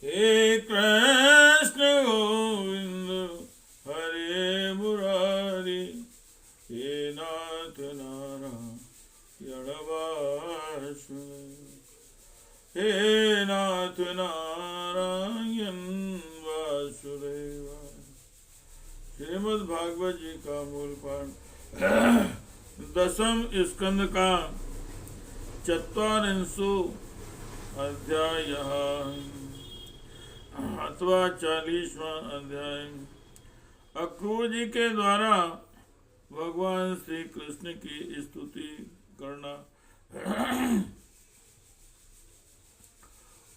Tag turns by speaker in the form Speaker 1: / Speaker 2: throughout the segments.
Speaker 1: हे कृष्ण गोविंद हरे मुरारी, हे नाथ नारायण वासुदेव, हे नाथ नारायण वासुदेव। श्रीमद् भागवत जी का मूल पाठ 10वें स्कंद का 44वां अध्याय अथवा 40वां अध्याय। अक्रूर जी के द्वारा भगवान श्री कृष्ण की स्तुति करना।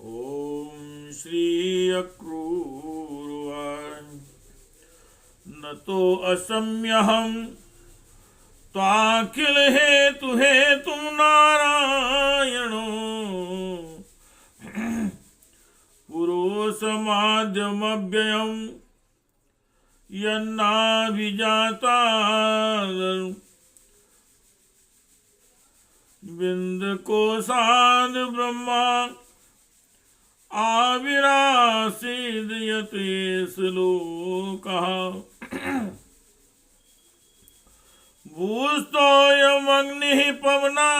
Speaker 1: ओम श्री अक्रूरवाय न तो असम्यहम त्वाखिल हेतु हेतु नारायणो पुरुषमाद्यमव्ययम् यन्नाभिजाता बिंदकोशाद् ब्रह्मा आविरासीदयते श्लोकः भूस्तोयमग्निः पवना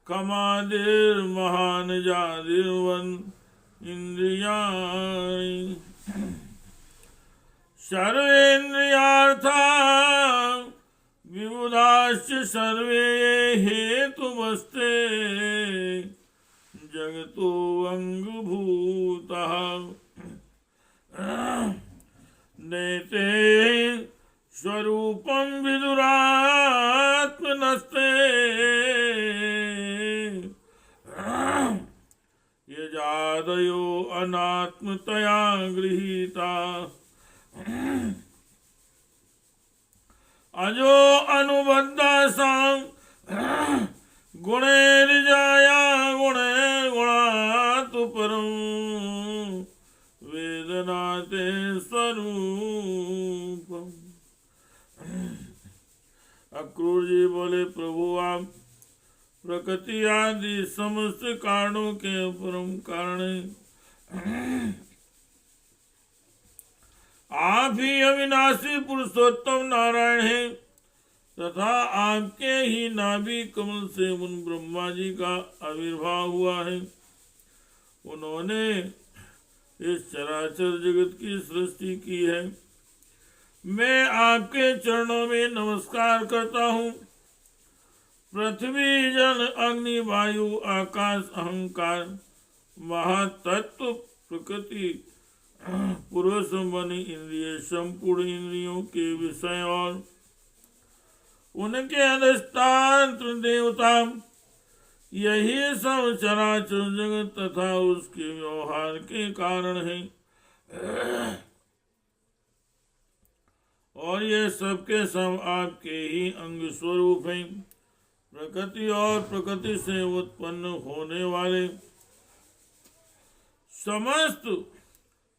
Speaker 1: कमादिर्महान् जादिर्वन् इंद्रियाणि सर्वेन्द्रियार्था विबुधाश्च सर्वे हेतुमस्ते जगतो अंगभूतः नैते स्वरूपं विदुरात्मनस्ते यजादयो अनात्मतया गृहीता अजो अनुबद्धासां गुणैर्जाया गुणे गुणात् परं वेदनाते स्वरूपम्। अक्रूर जी बोले, प्रभु आप प्रकृति आदि समस्त कारणों के परम कारण हैं। आप ही अविनाशी पुरुषोत्तम नारायण हैं तथा आपके ही नाभि कमल से उन ब्रह्मा जी का आविर्भाव हुआ है। उन्होंने इस चराचर जगत की सृष्टि की है। मैं आपके चरणों में नमस्कार करता हूँ। पृथ्वी जल अग्नि वायु आकाश अहंकार महातत्व प्रकृति पुरुष मन इंद्रिय संपूर्ण इंद्रियों के विषय और उनके अधिष्ठात्र देवता यही सब चराचर जगत तथा उसके व्यवहार के कारण है। और ये सबके सब आपके ही अंग स्वरूप हैं। प्रकृति और प्रकृति से उत्पन्न होने वाले समस्त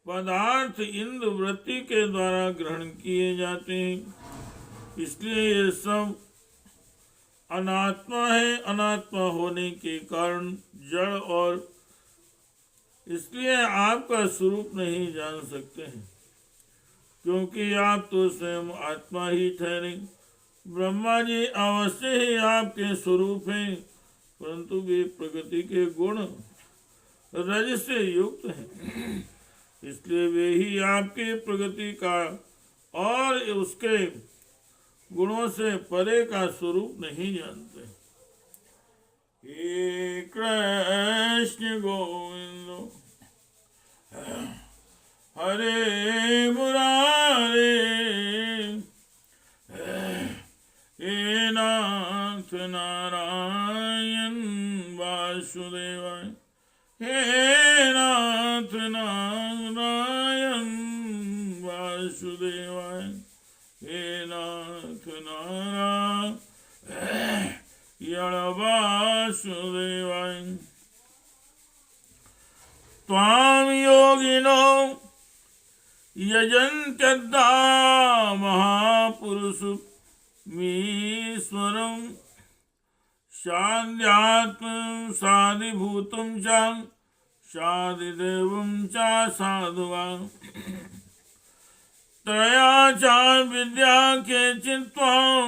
Speaker 1: पदार्थ इंद्र वृत्ति के द्वारा ग्रहण किए जाते हैं, इसलिए ये सब अनात्मा है। अनात्मा होने के कारण जड़ और इसलिए आपका स्वरूप नहीं जान सकते हैं, क्योंकि आप तो स्वयं आत्मा ही ठहरे। ब्रह्मा जी अवश्य ही आपके स्वरूप हैं, परंतु वे प्रकृति के गुण रज से युक्त हैं, इसलिए वे ही आपकी प्रकृति का और उसके गुणों से परे का स्वरूप नहीं जानते। हे कृष्ण गोविंद हरे मुरारे, हे नाथ नारायण वासुदेवाय, हे नाथ नारायण वासुदेवाय, हे नाथ नारायण वासुदेवाय। त्वां योगिनो यजन्त्यद्धा महापुरुष मीश्वरं शान्त्यात्म साधिभूतं च साधिदेवं च साधुवान् त्रया च विद्या केचित्त्वां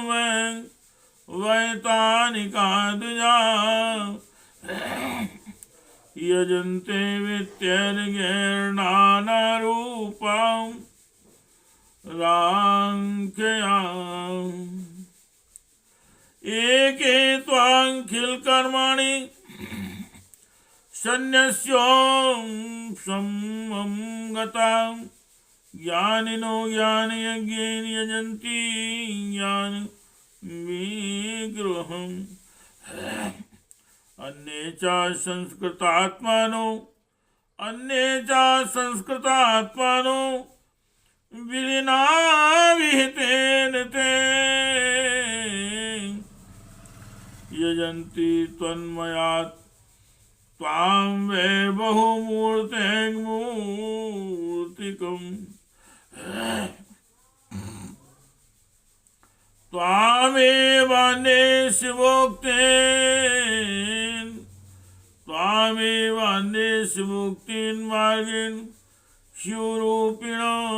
Speaker 1: वैतानिका द्विजा यजन्ते विद्यैर्नानारूपां राङ्ख्याम् एके त्वाखिलकर्माणि सन्न्यस्यों गतां ज्ञानिनो ज्ञानयज्ञेन यजन्ति ज्ञानविग्रहम् अन्ये च संस्कृतात्मानो विधिना विहितेन ते यजन्ति त्वन्मयात् त्वां वै बहुमूर्तिकम् त्वामेवान्ये शिवोक्तेन मार्गेण शिवरूपिणम्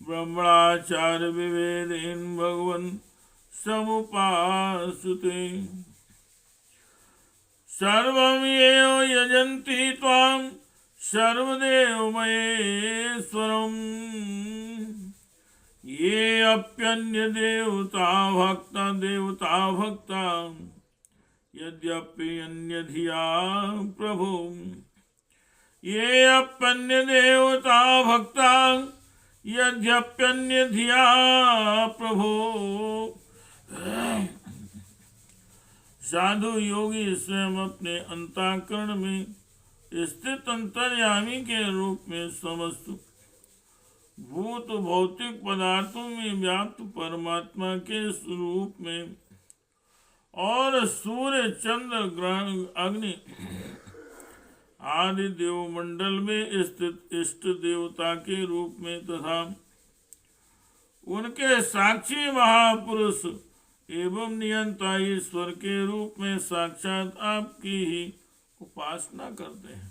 Speaker 1: ब्रह्मणाचार्य विभेदेन भगवन् समुपासते सर्वं ये यजन्ति त्वां सर्वदेवमहेश्वरम् ये अप्यन्य देवता भक्ता यद्यपि अन्यधिया प्रभु ये अप्यन्य देवता भक्ता यद्यप्यन्यधिया प्रभु साधु योगी स्वयं अपने अंतःकरण में स्थित अंतर्यामी के रूप में समस्त भूत भौतिक पदार्थों में व्याप्त परमात्मा के स्वरूप में और सूर्य चंद्र ग्रह अग्नि आदि देवमंडल में स्थित इष्ट देवता के रूप में तथा उनके साक्षी महापुरुष एवं नियंता ईश्वर के रूप में साक्षात आपकी ही उपासना करते हैं।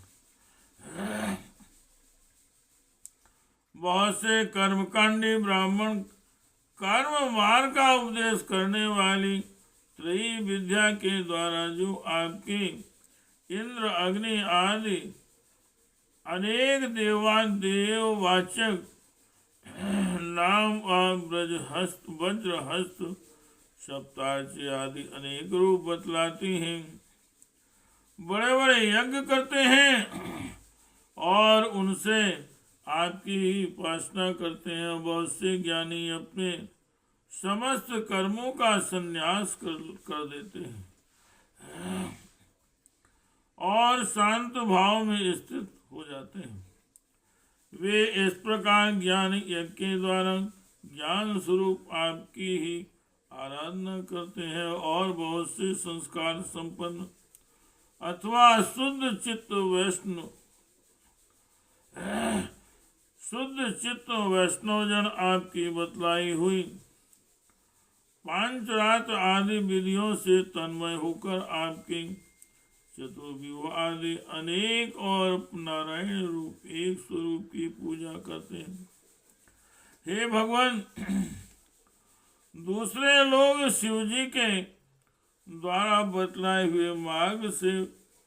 Speaker 1: बहुत से कर्मकांडी ब्राह्मण कर्म मार्ग का उपदेश करने वाली त्रयी विद्या के द्वारा जो आपके इंद्र अग्नि आदि अनेक देववाचक नाम वज्रहस्त सप्तार्ची आदि अनेक रूप बतलाती हैं, बड़े बड़े यज्ञ करते हैं और उनसे आपकी ही उपासना करते हैं। बहुत से ज्ञानी अपने समस्त कर्मों का संन्यास कर देते हैं और शांत भाव में स्थित हो जाते हैं। वे इस प्रकार ज्ञान यज्ञ के द्वारा ज्ञान स्वरूप आपकी ही आराधना करते हैं और बहुत से संस्कार संपन्न अथवा शुद्ध चित्त वैष्णव जन आपकी बतलाई हुई पांचरात्र आदि विधियों से तन्मय होकर आपके चतुर्व्यूह आदि अनेक और नारायण रूप एक स्वरूप की पूजा करते हैं। हे भगवान, दूसरे लोग शिव जी के द्वारा बतलाए हुए मार्ग से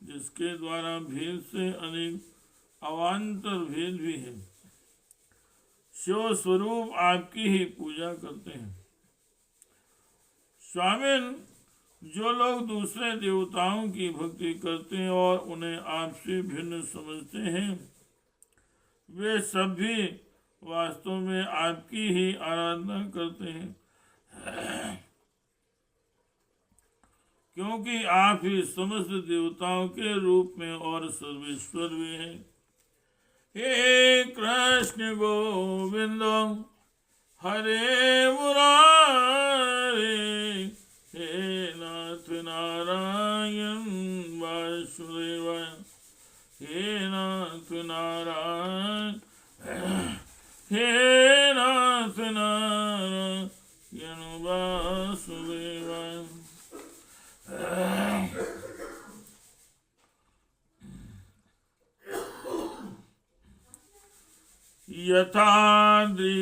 Speaker 1: जिसके द्वारा भेद से अनेक अवान्तर भेद भी है, शिव स्वरूप आपकी ही पूजा करते हैं। स्वामिन, जो लोग दूसरे देवताओं की भक्ति करते हैं और उन्हें आपसे भिन्न समझते हैं, वे सभी वास्तव में आपकी ही आराधना करते हैं, क्योंकि आप ही समस्त देवताओं के रूप में और सर्वेश्वर भी हैं। हे कृष्ण गोविंद हरे मुरारे, हे नाथ नारायण वासुदेवाय, हे नाथ नारायण, हे नाथ नारायण वासुदेवाय। यथाद्रि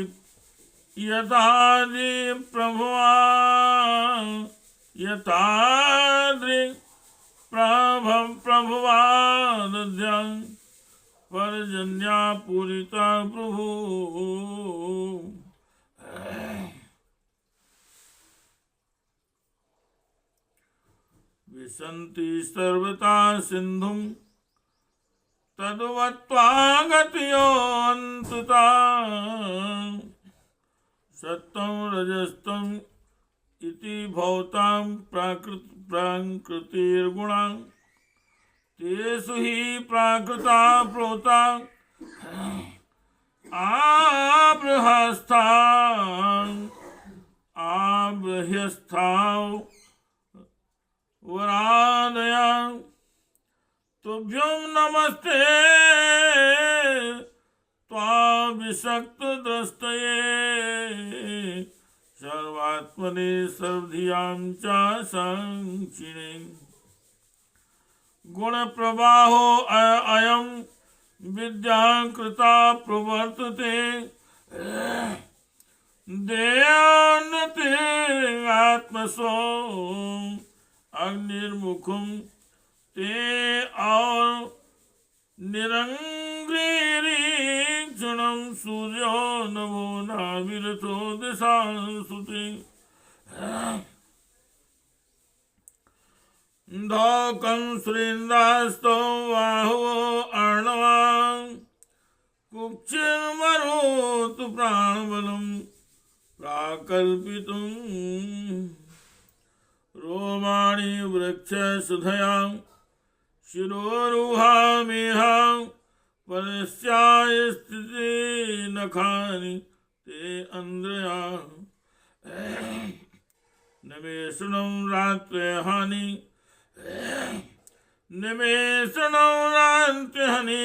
Speaker 1: प्रभुवादध्यं परजन्या पूरिता प्रभु। विशन्ति सर्वथा सिन्धुं तद्वत्त्वागतयोऽन्तता सत्तं रजस्तम इति भवतां प्रकृतिर्गुणा तेषु हि प्राकृता प्रोता आबृहस्था वरादया तुभ्यं नमस्ते त्वाभिषक्तद्रष्टये सर्वात्मने सर्वधियां च संक्षिणे। गुणप्रवाहो अयं विद्याकृता प्रवर्तते देयान्ते आत्मसो अग्निर्मुखं ते और निरंग्रीक्षणं सूर्यो नभो नाभिरथो दिशांस्तुते धौकं सुरेन्द्रास्तो बाहुवो अर्णवां कुक्षिर्मरोतु प्राणबलं प्राकल्पितुं रोमाणि वृक्षसुधयां शिरोरुहामेहां परस्याय स्थिते नखानि ते अन्द्रया निमेषणं रात्र्यहानि निमेषणं रात्र्यहानि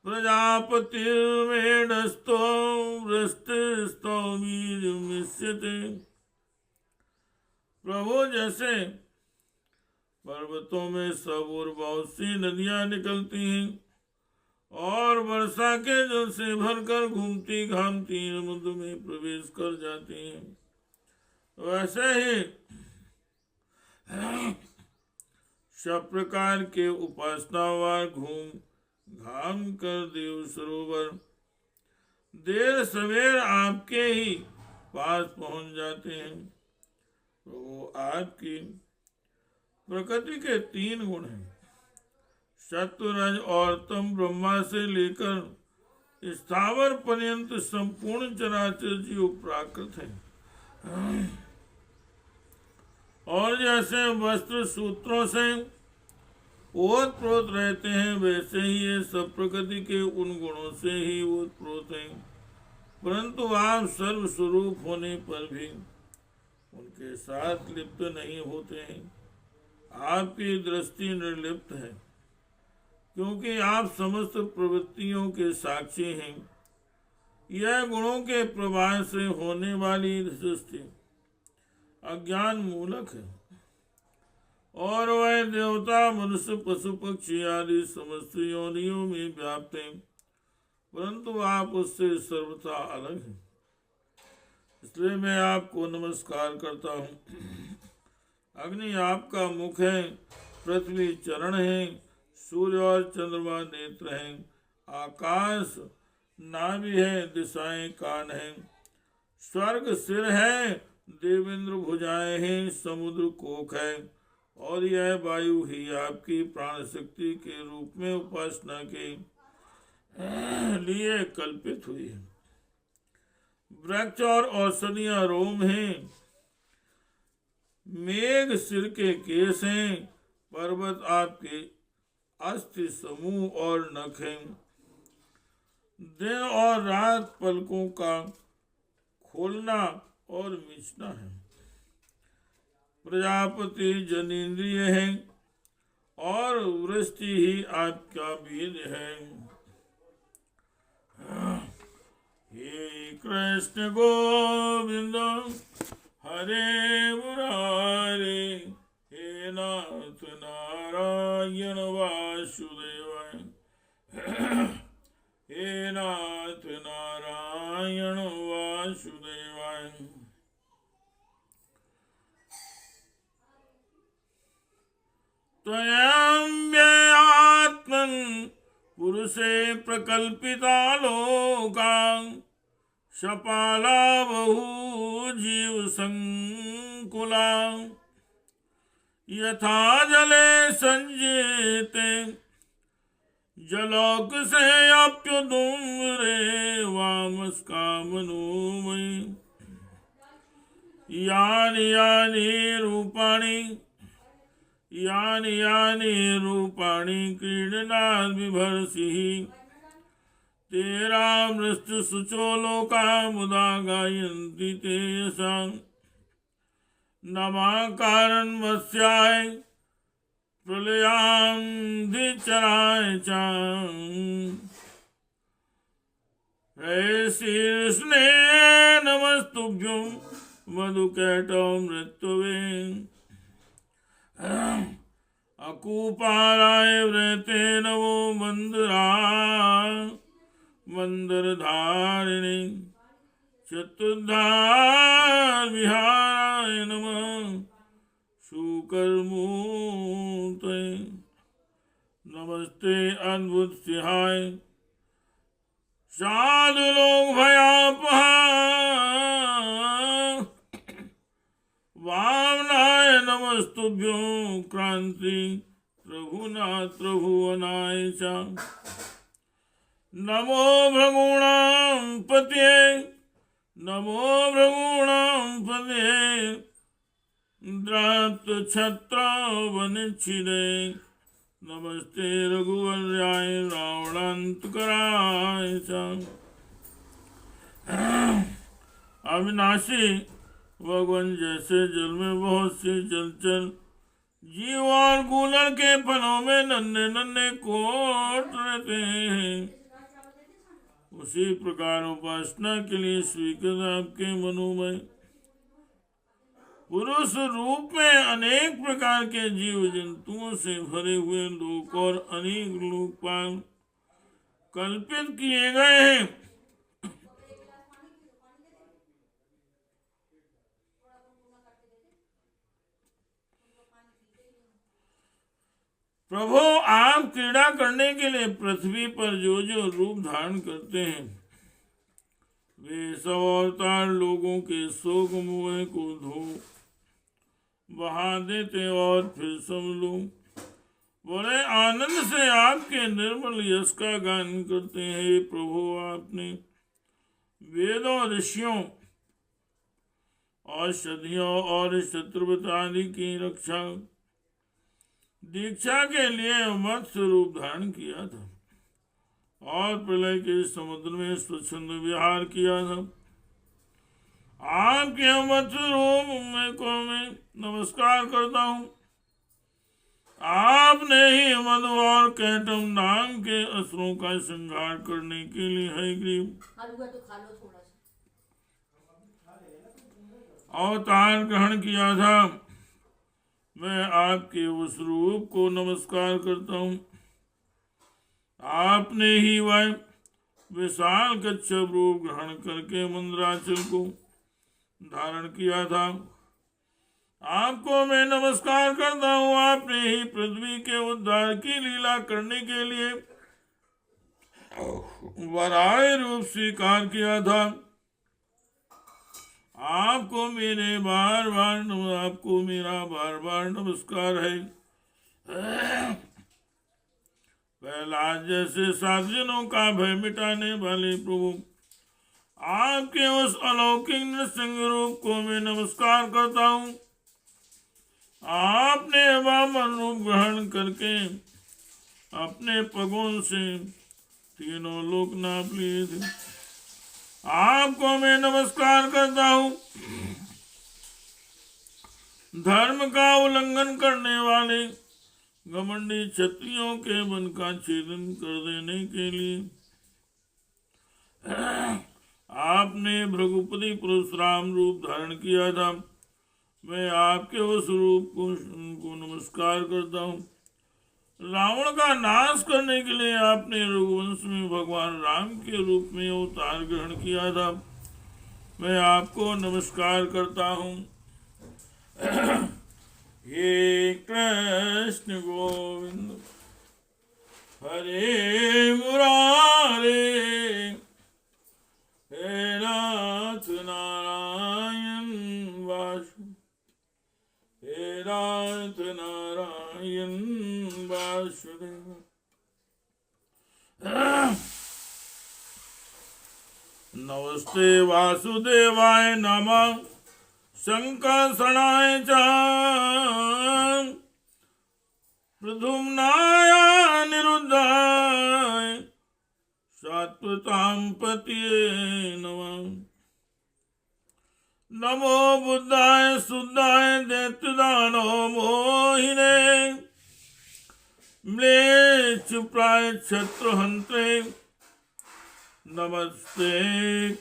Speaker 1: प्रजापतिर्मेढस्थो वृष्टिस्थो वीर्यमिष्यते। प्रभु जैसे पर्वतों में सब और बहुत सी नदियां निकलती हैं और वर्षा के जल से भरकर घूमती घामती समुद्र में प्रवेश कर जाती हैं, वैसे ही सब प्रकार के उपासनावार घूम घाम कर देव सरोवर देर सवेर आपके ही पास पहुंच जाते हैं। तो आपकी प्रकृति के 3 गुण हैं, सत्व रज और तम। ब्रह्मा से लेकर स्थावर पर्यंत संपूर्ण चराचर जीव प्राकृत है और जैसे वस्त्र सूत्रों से ओतप्रोत रहते हैं, वैसे ही ये सब प्रकृति के उन गुणों से ही ओतप्रोत हैं, परंतु आप सर्व स्वरूप होने पर भी उनके साथ लिप्त नहीं होते हैं। आपकी दृष्टि निर्लिप्त है, क्योंकि आप समस्त प्रवृत्तियों के साक्षी हैं। यह गुणों के प्रवाह से होने वाली सृष्टि अज्ञान मूलक है और वह देवता मनुष्य पशु पक्षी आदि समस्त योनियों में व्याप्त हैं, परंतु आप उससे सर्वथा अलग हैं। इसलिए मैं आपको नमस्कार करता हूँ। अग्नि आपका मुख है, पृथ्वी चरण है, सूर्य और चंद्रमा नेत्र हैं, आकाश नाभि है, दिशाएं कान हैं, स्वर्ग सिर है, देवेंद्र भुजाएं हैं, समुद्र कोख है और यह वायु ही आपकी प्राण शक्ति के रूप में उपासना के लिए कल्पित हुई है। वृक्ष और औषधियां रोम हैं, मेघ सिर के केस हैं, पर्वत आपके अस्थि समूह और नख हैं, दिन और रात पलकों का खोलना और मिचना है, प्रजापति जनेन्द्रिय है और वृष्टि ही आपका बीज है। हे कृष्ण गोविंद हरे मुरारे, हे नाथ नारायण वासुदेव, हे नाथ नारायण वासुदेवाय। त्वयम्ययात्मन् पुरुषे प्रकल्पिता लोका शपाला बहु जीव संकुला यथा जले संजीते जलोक से अप्युदुम्रे वामस्कामनोमयि यानि यानि रूपाणि क्रीडनाद् बिभर्षिः तेरा मृष्ट शुचो लोका मुदा गायन्ति ते यशां नमाकारण मत्स्याय प्रलयान्धिचराय च हे श्रीकृष्णे नमस्तुभ्यं मधुकैटौ मृत्युवे अकूपाराय व्रते नमो मंदरधारिणी चतुर्धार विहाराय नमः शुकरमूर्तये नमस्ते अद्भुत सिंहाय साधु लोग भयापहा वामनाय नमस्तुभ्यों क्रांति रघुनाथ रघुवनाय च नमो भृगूणां पतये द्राप्त छत्र वनिच्छिदे नमस्ते रघुवर्याय रावणान्तकराय च अविनाशी भगवान जैसे जल में बहुत से जलचर जीव और गूलर के फलों में नन्हे नन्हे कोट रहते हैं, उसी प्रकार उपासना के लिए स्वीकृत आपके मनोमय पुरुष रूप में अनेक प्रकार के जीव जंतुओं से भरे हुए लोक और अनेक लोकपाल कल्पित किए गए हैं। प्रभु आप क्रीड़ा करने के लिए पृथ्वी पर जो जो रूप धारण करते हैं वे सब अवतार लोगों के शोक मोह को धो बहा देते और फिर सब लोग बड़े आनंद से आपके निर्मल यश का गान करते हैं। प्रभु आपने वेदों ऋषियों औषधियों और शत्रुवत आदि की रक्षा दीक्षा के लिए मत्स्य रूप धारण किया था और प्रलय के समुद्र में स्वच्छंद विहार किया था। आपके मत्स्य रूप को मैं नमस्कार करता हूँ। आपने ही मधु और कैटम नाम के असुरों का संहार करने के लिए है ग्रीव अवतार ग्रहण किया था। मैं आपके उस रूप को नमस्कार करता हूँ। आपने ही वह विशाल कच्छप रूप ग्रहण करके मंदराचल को धारण किया था। आपको मैं नमस्कार करता हूँ। आपने ही पृथ्वी के उद्धार की लीला करने के लिए वराह रूप स्वीकार किया था। आपको मेरा बार बार नमस्कार है। प्रहलाद जैसे साधुजनों का भय मिटाने वाले प्रभु आपके उस अलौकिक नृसिंह रूप को मैं नमस्कार करता हूँ। आपने वामन रूप ग्रहण करके अपने पगों से तीनों लोक नाप लिए थे। आपको मैं नमस्कार करता हूँ। धर्म का उल्लंघन करने वाले घमंडी क्षत्रियों के मन का छेदन कर देने के लिए आपने भृगुपति परशुराम रूप धारण किया था। मैं आपके उस रूप को नमस्कार करता हूँ। रावण का नाश करने के लिए आपने रघुवंश में भगवान राम के रूप में अवतार ग्रहण किया था। मैं आपको नमस्कार करता हूँ। हे कृष्ण गोविंद हरे मुरारे, हे नाथ नारायण वासु, हे नाथ नारायण वासुदेव। नमस्ते वासुदेवाय नमः, संकर्षणाय च प्रद्युम्नाय निरुद्धाय सात्वतां पतये नमः। नमो बुद्धाय शुद्धाय दैत्यदानो मोहिने, म्लेच्छ प्राय शत्रुहन्त्रे, नमस्ते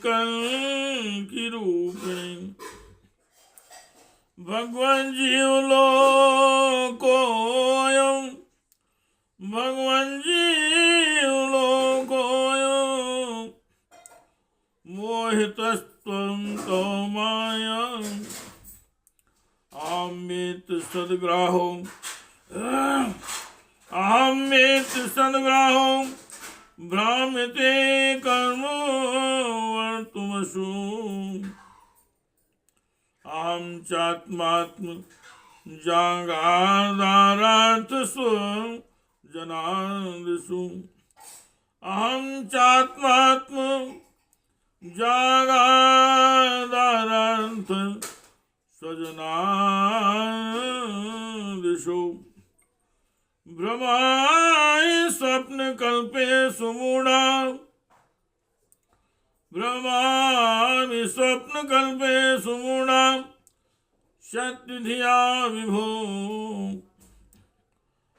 Speaker 1: कल्कि रूपिणे। भगवान जीवलोकोऽयं, भगवान जीवलोकोऽयं, मोहितस्त्वं तो माया, अहमेत सद्ग्राहो, अहमेत सद्ग्राहो, भ्राम्यते कर्म वर्तुमसु। अहं चात्मात्म जागादारार्थस्व जनादिषु, अहं चात्मात्म जागादारार्थ स्वजनादिषु। भ्रमाय स्वप्नकल्पे सुमूढा, भ्रमामि स्वप्नकल्पे सुमूढा, शक्तिधिया विभो।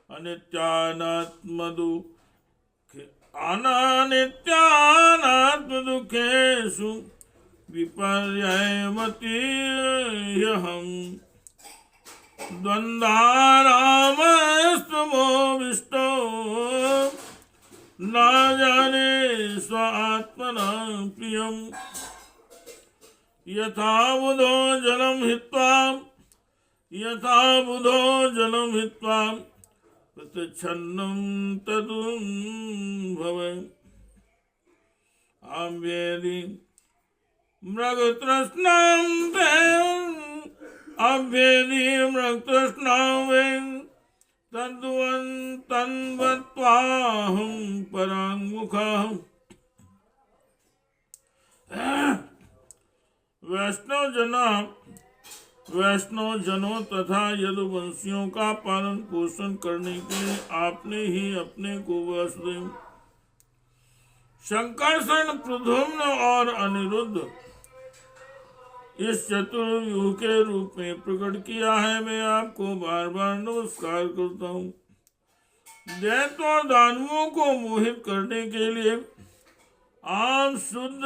Speaker 1: अनित्यानात्मदुःखेषु विपर्ययमतीह्यहम्। द्वन्द्वानामस्तमोऽविष्टो, न जाने स्व आत्मना प्रियम्। यथा बुधो जलं हित्वा, यथा बुधो जलं हित्वा, प्रतिच्छन्नं तदुद्भवे। अभ्येदि मृगतृष्णां अभ्येदि मृगतृष्णां तन्वत्वाहं पराङ्मुखः। वैष्णव जनों तथा यदुवंशियों का पालन पोषण करने के लिए आपने ही अपने को वासुदेव, शंकरषण, प्रद्युम्न और अनिरुद्ध इस चतुर्व्यूह के रूप में प्रकट किया है। मैं आपको बार बार नमस्कार करता हूँ। दैत्यों और दानवों को मोहित करने के लिए आप शुद्ध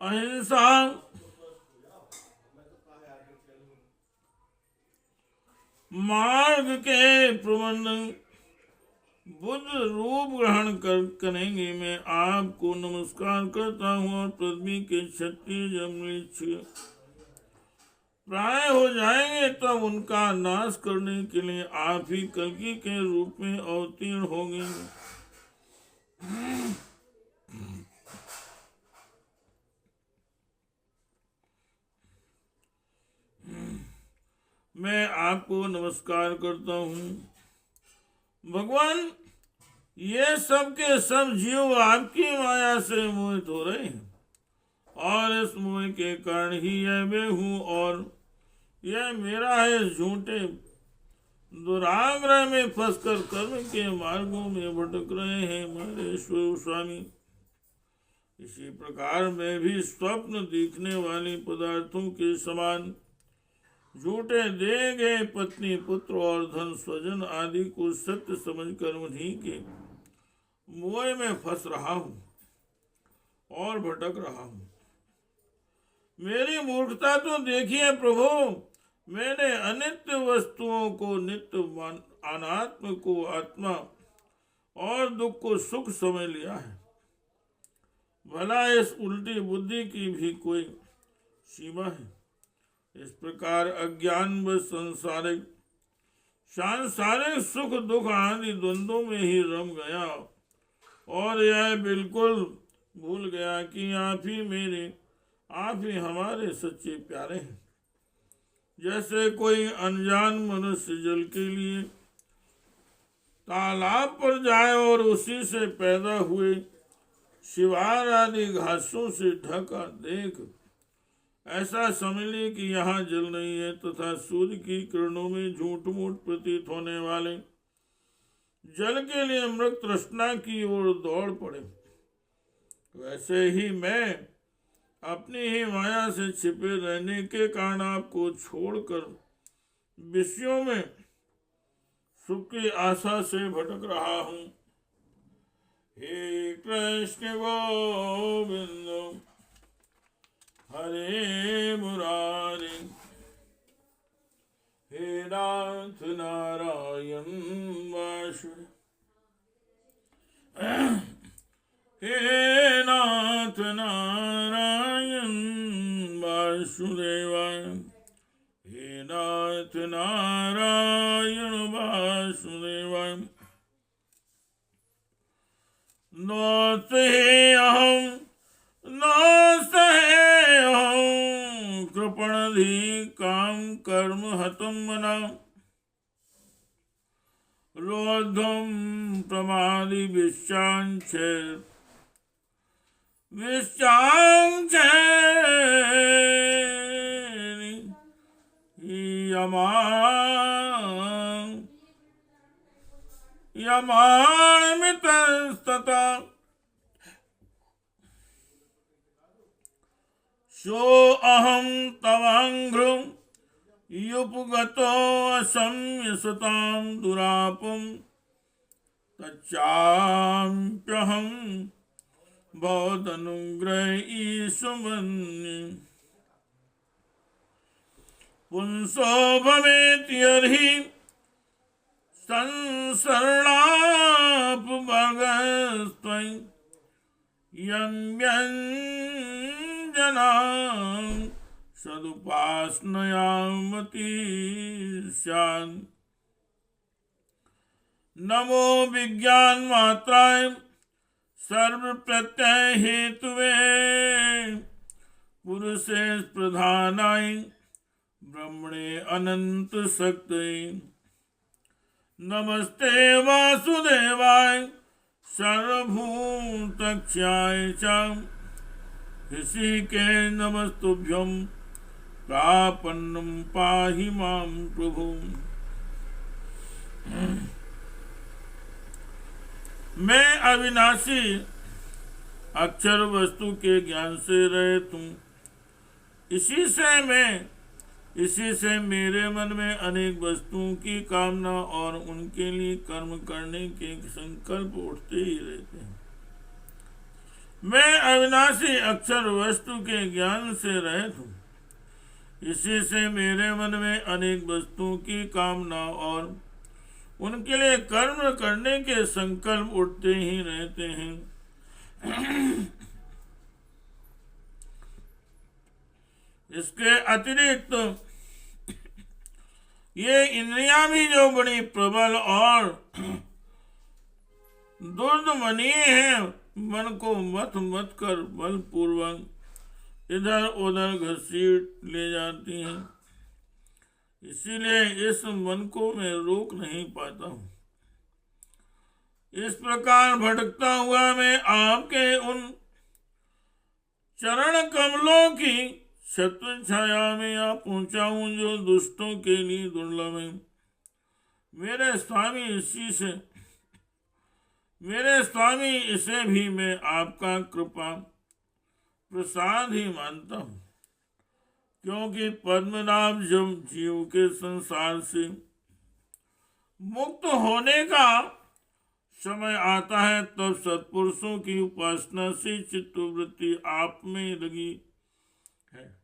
Speaker 1: अहिंसा, मार्ग के प्रबंधन बुद्ध रूप ग्रहण करेंगे। मैं आपको नमस्कार करता हूँ। और पृथ्वी के क्षत्रिय जमृक्ष प्राय हो जाएंगे, तब उनका नाश करने के लिए आप ही कल्कि के रूप में अवतीर्ण होंगे। मैं आपको नमस्कार करता हूँ। भगवान, ये सब के सब जीव आपकी माया से मोहित हो रहे हैं, और इस मोह के कारण ही यह मैं हूँ और यह मेरा है। झूठे दुराग्रह में फंसकर कर्म के मार्गों में भटक रहे हैं हमारे स्वामी। इसी प्रकार मैं भी स्वप्न दिखने वाले पदार्थों के समान झूठे दिए गए पत्नी, पुत्र और धन, स्वजन आदि को सत्य समझकर उन्हीं के मोह में फंस रहा हूँ और भटक रहा हूँ। मेरी मूर्खता तो देखिए प्रभु। मैंने अनित्य वस्तुओं को नित्य अनात्म को आत्मा और दुख को सुख समझ लिया है। भला इस उल्टी बुद्धि की भी कोई सीमा है? इस प्रकार अज्ञान व सांसारिक सुख दुख आदि द्वंद्वों में ही रम गया और यह बिल्कुल भूल गया कि आप ही हमारे सच्चे प्यारे हैं। जैसे कोई अनजान मनुष्य जल के लिए तालाब पर जाए और उसी से पैदा हुए शिवार आदि घासों से ढका देख ऐसा समझ ले कि यहाँ जल नहीं है, तथा सूर्य की किरणों में झूठ मूठ प्रतीत होने वाले जल के लिए मृग तृष्णा की ओर दौड़ पड़े। वैसे ही मैं अपनी ही माया से छिपे रहने के कारण आपको छोड़कर विषयों में सुख की आशा से भटक रहा हूँ। हे कृष्ण गोविंद हरे मुरारी, हे नाथ नारायण वासुदेव, हे नाथ नारायण वासुदेवाय, हे नाथ नारायण वासुदेवाय। न सहे अहम कृपणधि काम कर्म हतम मना, रोधम प्रमादि विश्चांच यमामितस्तता सो अहम तवांघ्रु युपगतो असम्य सतां दुरापम तच्चाप्यहं भवदनुग्रह ईशुमन्ये। पुंसो भवेति अर्हि संसरणापभगस्त्वयि यं व्यञ्जनां सदुपासनयामति स्यात्। नमो विज्ञान मात्राय सर्व प्रत्यय हेतुवे पुरुषे प्रधानाय ब्रह्मणे अनंत शक्ति। नमस्ते वासुदेवाय सर्वभूतक्षयाय च ऋषिके नमस्तुभ्यं प्रापन्नं पाहि मां प्रभु। मैं अविनाशी अक्षर वस्तु के ज्ञान से रहित हूँ। इसी से मेरे मन में अनेक वस्तुओं की कामना और उनके लिए कर्म करने के संकल्प उठते ही रहते हैं। मैं अविनाशी अक्षर वस्तु के ज्ञान से रहित हूँ। इसी से मेरे मन में अनेक वस्तुओं की कामना और उनके लिए कर्म करने के संकल्प उठते ही रहते हैं। इसके अतिरिक्त ये इंद्रियां भी जो बड़ी प्रबल और दुर्दमनीय है, मन को मत कर बलपूर्वक इधर उधर घसीट ले जाती हैं। इसीलिए इस मन को मैं रोक नहीं पाता हूँ। इस प्रकार भटकता हुआ मैं आपके उन चरण कमलों की छत्र छाया में आ पहुंचा हूं जो दुष्टों के लिए दुर्लभ है। मेरे स्वामी इसे भी मैं आपका कृपा प्रसाद ही मानता हूं, क्योंकि पद्मनाभ जब जीव के संसार से मुक्त होने का समय आता है, तब सत्पुरुषों की उपासना से चित्तवृत्ति आप में लगी है।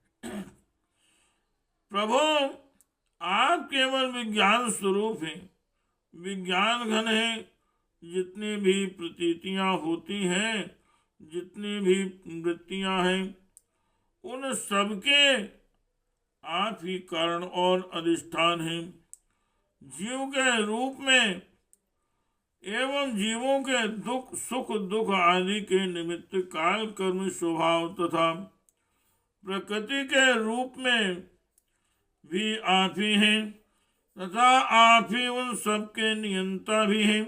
Speaker 1: प्रभु, आप केवल विज्ञान स्वरूप हैं, विज्ञान घन है। जितनी भी प्रतीतियां होती हैं, जितनी भी वृत्तियां हैं, उन सबके आप ही कारण और अधिष्ठान हैं। जीव के रूप में एवं जीवों के दुख सुख दुख आदि के निमित्त काल कर्म स्वभाव तथा प्रकृति के रूप में भी आप ही हैं तथा आप ही उन सब के नियंता भी हैं।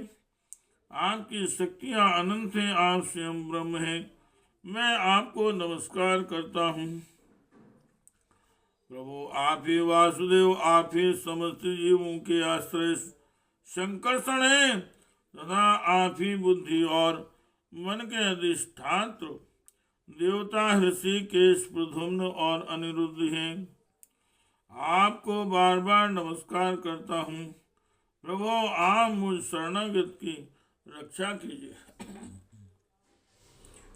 Speaker 1: आपकी शक्तियां अनंत हैं, आप स्वयं ब्रह्म हैं। मैं आपको नमस्कार करता हूँ। प्रभु आप ही वासुदेव, आप ही समस्त जीवों के आश्रय संकर्षण है तथा आप ही बुद्धि और मन के अधिष्ठात्र देवता ऋषिकेश प्रद्युम्न और अनिरुद्ध हैं। आपको बार बार नमस्कार करता हूँ। प्रभु आप मुझ शरणागत की रक्षा कीजिए।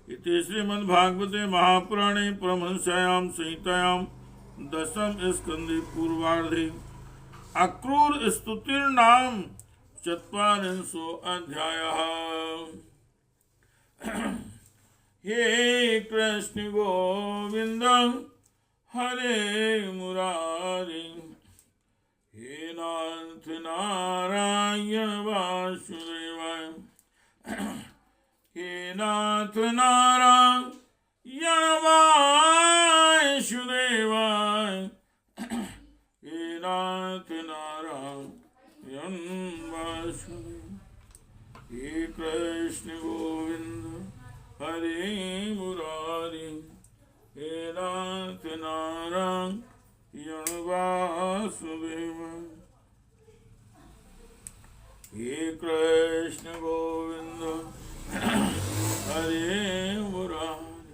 Speaker 1: इति श्रीमद्भागवते महापुराणे परमहंस्यां संहितायां दशम स्कंदे पूर्वार्धे अक्रूर स्तुतिर्नाम चत्वारिंशो अध्यायः। हे कृष्ण गोविंद हरे मुरारी, हे नाथ नारायण वासुदेवाय, हे नाथ नारायण वासुदेवाय, हे नाथ नारायण वासुदेवाय। हे कृष्ण गोविंद हरे मुरारी, हे नाथ नारायण वासुदेवाय। हे कृष्ण गोविंद हरे मुरारी,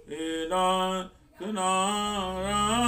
Speaker 1: हे नाथ नारायण